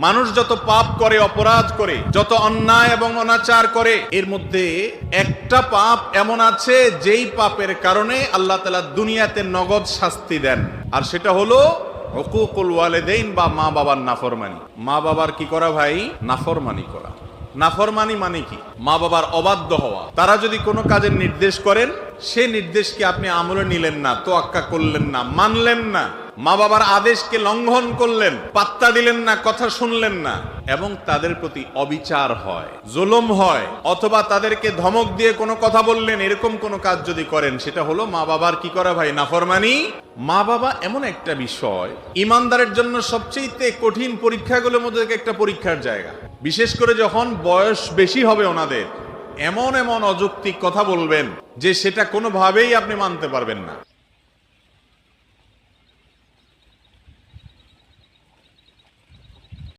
মানুষ যত পাপ করে, অপরাধ করে, যত অন্যায় এবং অনাচার করে, এর মধ্যে একটা পাপ এমন আছে যেই পাপের কারণে আল্লাহ তাআলা দুনিয়াতে নগদ শাস্তি দেন, আর সেটা হলো হুকুকুল ওয়ালিদাইন বা মা বাবার নাফরমানি। মা বাবার কি করা ভাই? নাফরমানি করা। নাফরমানি মানে কি? মা বাবার অবাধ্য হওয়া। তারা যদি কোনো কাজের নির্দেশ করেন, সে নির্দেশকে আপনি আমলে নিলেন না, তোয়াক্কা করলেন না, মানলেন না, মা বাবার আদেশকে লঙ্ঘন করলেন, পাত্তা দিলেন না, কথা শুনলেন না, এবং তাদের প্রতি অবিচার হয়, জুলুম হয়, অথবা তাদেরকে ধমক দিয়ে কোনো কথা বললেন, এরকম কোনো কাজ যদি করেন, সেটা হলো মা বাবার কি করা ভাই? নাফরমানি। মা বাবা এমন একটা বিষয়, ইমানদারের জন্য সবচেয়ে কঠিন পরীক্ষাগুলোর মধ্যে একটা পরীক্ষার জায়গা। বিশেষ করে যখন বয়স বেশি হবে ওনাদের, এমন এমন অযৌক্তিক কথা বলবেন যে সেটা কোনোভাবেই আপনি মানতে পারবেন না।